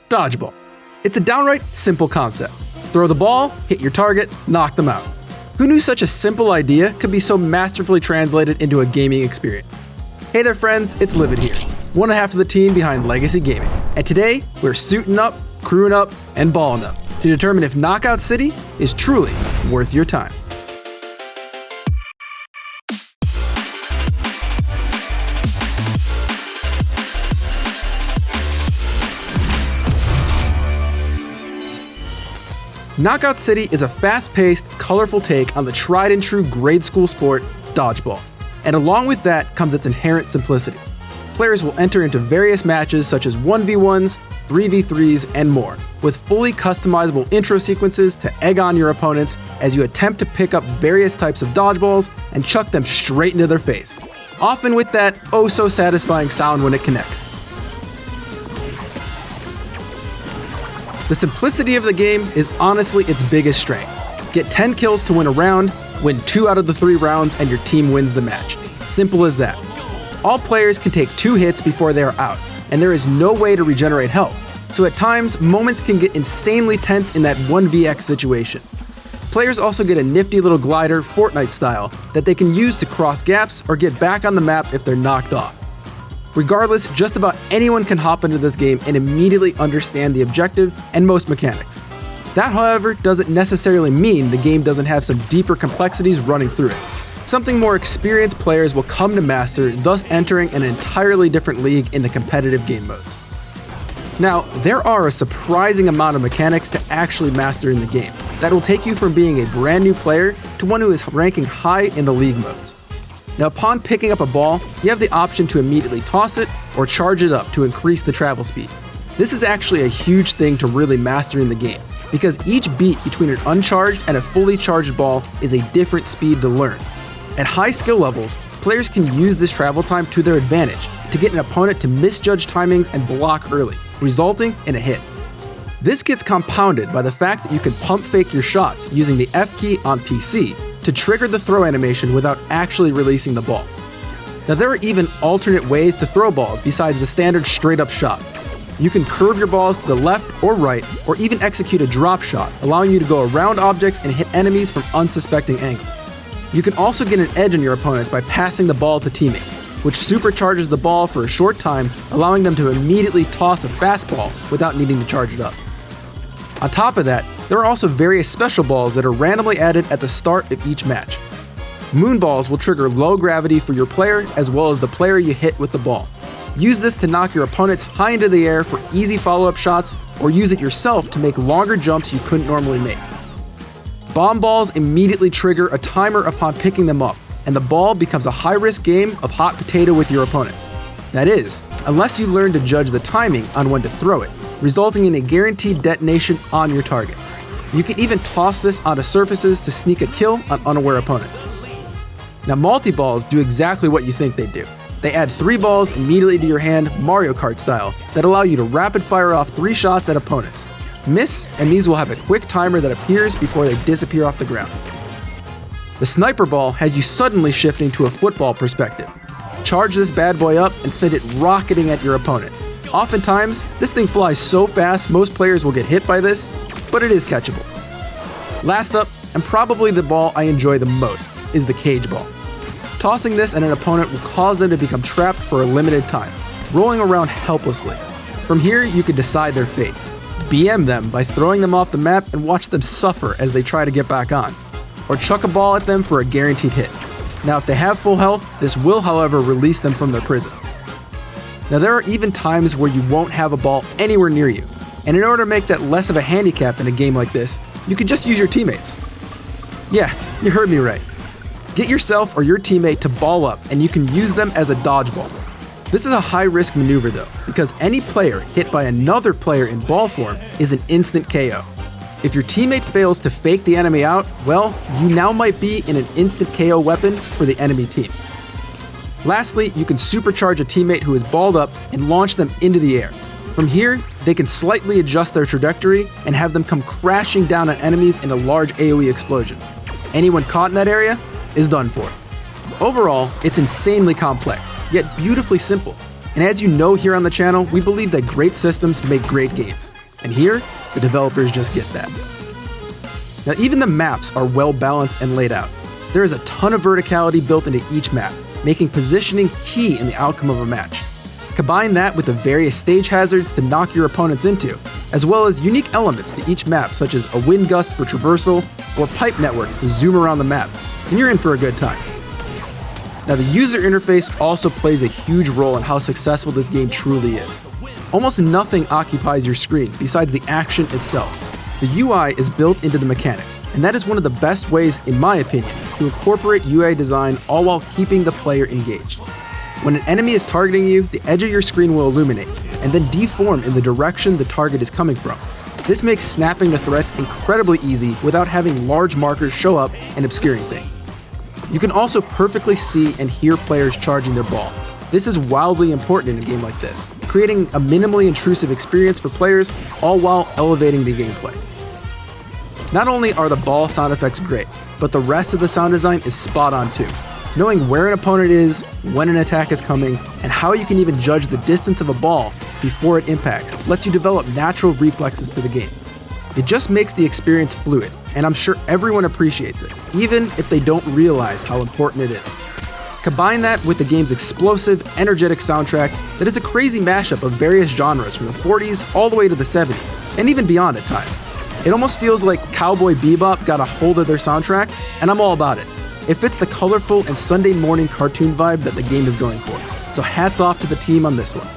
Dodgeball. It's a downright simple concept. Throw the ball, hit your target, knock them out. Who knew such a simple idea could be so masterfully translated into a gaming experience? Hey there friends, it's Livid here, one half of the team behind Legacy Gaming. And today, we're suiting up, crewing up, and balling up to determine if Knockout City is truly worth your time. Knockout City is a fast-paced, colorful take on the tried-and-true grade school sport, dodgeball. And along with that comes its inherent simplicity. Players will enter into various matches such as 1v1s, 3v3s, and more, with fully customizable intro sequences to egg on your opponents as you attempt to pick up various types of dodgeballs and chuck them straight into their face, often with that oh-so-satisfying sound when it connects. The simplicity of the game is honestly its biggest strength. Get 10 kills to win a round, win 2 out of the 3 rounds, and your team wins the match. Simple as that. All players can take 2 hits before they are out, and there is no way to regenerate health, so at times, moments can get insanely tense in that 1vx situation. Players also get a nifty little glider, Fortnite style, that they can use to cross gaps or get back on the map if they're knocked off. Regardless, just about anyone can hop into this game and immediately understand the objective and most mechanics. That, however, doesn't necessarily mean the game doesn't have some deeper complexities running through it. Something more experienced players will come to master, thus entering an entirely different league in the competitive game modes. Now, there are a surprising amount of mechanics to actually master in the game that will take you from being a brand new player to one who is ranking high in the league modes. Now, upon picking up a ball, you have the option to immediately toss it or charge it up to increase the travel speed. This is actually a huge thing to really master in the game, because each beat between an uncharged and a fully charged ball is a different speed to learn. At high skill levels, players can use this travel time to their advantage to get an opponent to misjudge timings and block early, resulting in a hit. This gets compounded by the fact that you can pump fake your shots using the F key on PC to trigger the throw animation without actually releasing the ball. Now, there are even alternate ways to throw balls besides the standard straight up shot. You can curve your balls to the left or right, or even execute a drop shot, allowing you to go around objects and hit enemies from unsuspecting angles. You can also get an edge on your opponents by passing the ball to teammates, which supercharges the ball for a short time, allowing them to immediately toss a fastball without needing to charge it up. On top of that, there are also various special balls that are randomly added at the start of each match. Moon balls will trigger low gravity for your player as well as the player you hit with the ball. Use this to knock your opponents high into the air for easy follow-up shots, or use it yourself to make longer jumps you couldn't normally make. Bomb balls immediately trigger a timer upon picking them up, and the ball becomes a high-risk game of hot potato with your opponents. That is, unless you learn to judge the timing on when to throw it, resulting in a guaranteed detonation on your target. You can even toss this onto surfaces to sneak a kill on unaware opponents. Now, multi-balls do exactly what you think they do. They add 3 balls immediately to your hand, Mario Kart style, that allow you to rapid fire off 3 shots at opponents. Miss, and these will have a quick timer that appears before they disappear off the ground. The sniper ball has you suddenly shifting to a football perspective. Charge this bad boy up and send it rocketing at your opponent. Oftentimes, this thing flies so fast most players will get hit by this, but it is catchable. Last up, and probably the ball I enjoy the most, is the cage ball. Tossing this at an opponent will cause them to become trapped for a limited time, rolling around helplessly. From here, you can decide their fate. BM them by throwing them off the map and watch them suffer as they try to get back on, or chuck a ball at them for a guaranteed hit. Now, if they have full health, this will, however, release them from their prison. Now, there are even times where you won't have a ball anywhere near you, and in order to make that less of a handicap in a game like this, you can just use your teammates. Yeah, you heard me right. Get yourself or your teammate to ball up, and you can use them as a dodgeball. This is a high-risk maneuver though, because any player hit by another player in ball form is an instant KO. If your teammate fails to fake the enemy out, well, you now might be in an instant KO weapon for the enemy team. Lastly, you can supercharge a teammate who is balled up and launch them into the air. From here, they can slightly adjust their trajectory and have them come crashing down on enemies in a large AoE explosion. Anyone caught in that area is done for. Overall, it's insanely complex, yet beautifully simple. And as you know here on the channel, we believe that great systems make great games. And here, the developers just get that. Now, even the maps are well balanced and laid out. There is a ton of verticality built into each map, making positioning key in the outcome of a match. Combine that with the various stage hazards to knock your opponents into, as well as unique elements to each map such as a wind gust for traversal or pipe networks to zoom around the map, and you're in for a good time. Now, the user interface also plays a huge role in how successful this game truly is. Almost nothing occupies your screen besides the action itself. The UI is built into the mechanics, and that is one of the best ways, in my opinion, to incorporate UI design all while keeping the player engaged. When an enemy is targeting you, the edge of your screen will illuminate, and then deform in the direction the target is coming from. This makes snapping the threats incredibly easy without having large markers show up and obscuring things. You can also perfectly see and hear players charging their ball. This is wildly important in a game like this, creating a minimally intrusive experience for players, all while elevating the gameplay. Not only are the ball sound effects great, but the rest of the sound design is spot on too. Knowing where an opponent is, when an attack is coming, and how you can even judge the distance of a ball before it impacts lets you develop natural reflexes to the game. It just makes the experience fluid, and I'm sure everyone appreciates it, even if they don't realize how important it is. Combine that with the game's explosive, energetic soundtrack that is a crazy mashup of various genres from the 40s all the way to the 70s, and even beyond at times. It almost feels like Cowboy Bebop got a hold of their soundtrack, and I'm all about it. It fits the colorful and Sunday morning cartoon vibe that the game is going for, so hats off to the team on this one.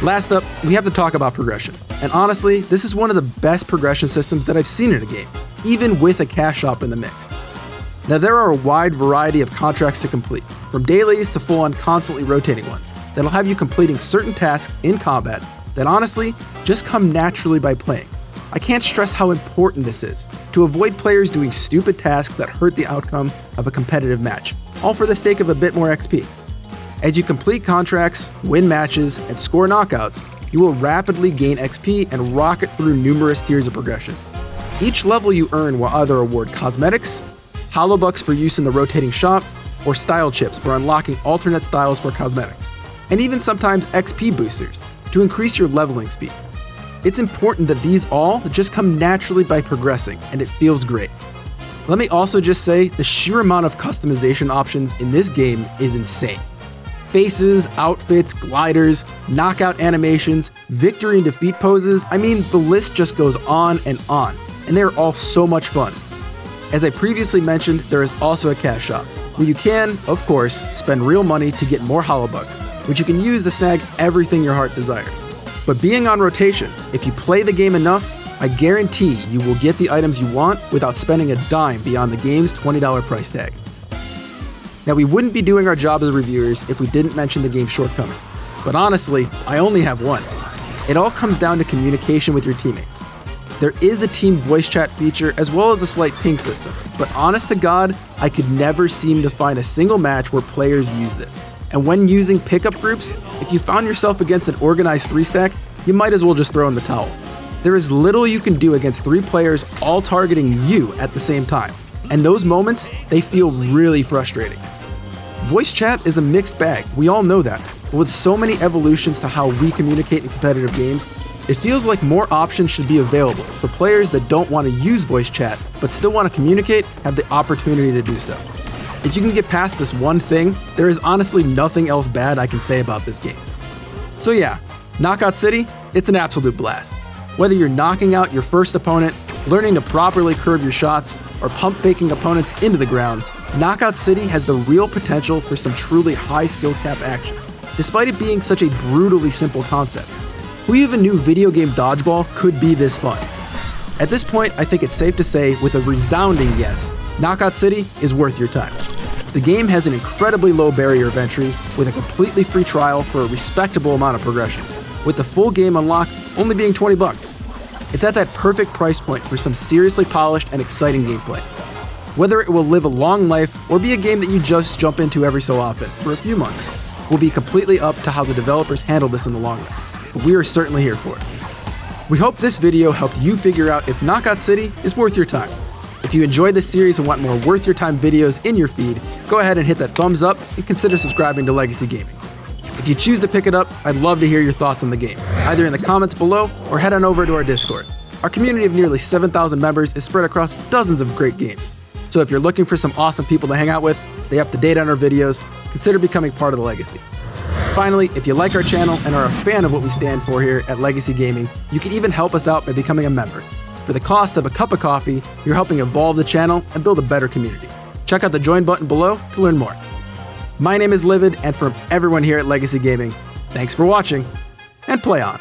Last up, we have to talk about progression. And honestly, this is one of the best progression systems that I've seen in a game, even with a cash shop in the mix. Now, there are a wide variety of contracts to complete, from dailies to full-on constantly rotating ones, that'll have you completing certain tasks in combat that honestly just come naturally by playing. I can't stress how important this is, to avoid players doing stupid tasks that hurt the outcome of a competitive match, all for the sake of a bit more XP. As you complete contracts, win matches, and score knockouts, you will rapidly gain XP and rocket through numerous tiers of progression. Each level you earn will either award cosmetics, holobucks for use in the rotating shop, or style chips for unlocking alternate styles for cosmetics, and even sometimes XP boosters to increase your leveling speed. It's important that these all just come naturally by progressing, and it feels great. Let me also just say the sheer amount of customization options in this game is insane. Faces, outfits, gliders, knockout animations, victory and defeat poses, I mean, the list just goes on, and they're all so much fun. As I previously mentioned, there is also a cash shop, where you can, of course, spend real money to get more holobucks, which you can use to snag everything your heart desires. But being on rotation, if you play the game enough, I guarantee you will get the items you want without spending a dime beyond the game's $20 price tag. Now, we wouldn't be doing our job as reviewers if we didn't mention the game's shortcoming. But honestly, I only have one. It all comes down to communication with your teammates. There is a team voice chat feature as well as a slight ping system, but honest to God, I could never seem to find a single match where players use this. And when using pickup groups, if you found yourself against an organized 3-stack, you might as well just throw in the towel. There is little you can do against 3 players all targeting you at the same time, and those moments, they feel really frustrating. Voice chat is a mixed bag, we all know that, but with so many evolutions to how we communicate in competitive games, it feels like more options should be available so players that don't want to use voice chat but still want to communicate have the opportunity to do so. If you can get past this one thing, there is honestly nothing else bad I can say about this game. So yeah, Knockout City, it's an absolute blast. Whether you're knocking out your first opponent, learning to properly curve your shots, or pump faking opponents into the ground, Knockout City has the real potential for some truly high skill cap action, despite it being such a brutally simple concept. Who even knew video game dodgeball could be this fun? At this point, I think it's safe to say with a resounding yes, Knockout City is worth your time. The game has an incredibly low barrier of entry with a completely free trial for a respectable amount of progression, with the full game unlock only being $20. It's at that perfect price point for some seriously polished and exciting gameplay. Whether it will live a long life or be a game that you just jump into every so often for a few months will be completely up to how the developers handle this in the long run, but we are certainly here for it. We hope this video helped you figure out if Knockout City is worth your time. If you enjoyed this series and want more worth your time videos in your feed, go ahead and hit that thumbs up and consider subscribing to Legacy Gaming. If If you choose to pick it up, I'd love to hear your thoughts on the game, either in the comments below or head on over to our Discord. Our community of nearly 7,000 members is spread across dozens of great games. So if you're looking for some awesome people to hang out with, stay up to date on our videos, consider becoming part of the Legacy. Finally, if you like our channel and are a fan of what we stand for here at Legacy Gaming, you can even help us out by becoming a member. For the cost of a cup of coffee, you're helping evolve the channel and build a better community. Check out the join button below to learn more. My name is Livid, and from everyone here at Legacy Gaming, thanks for watching, and play on.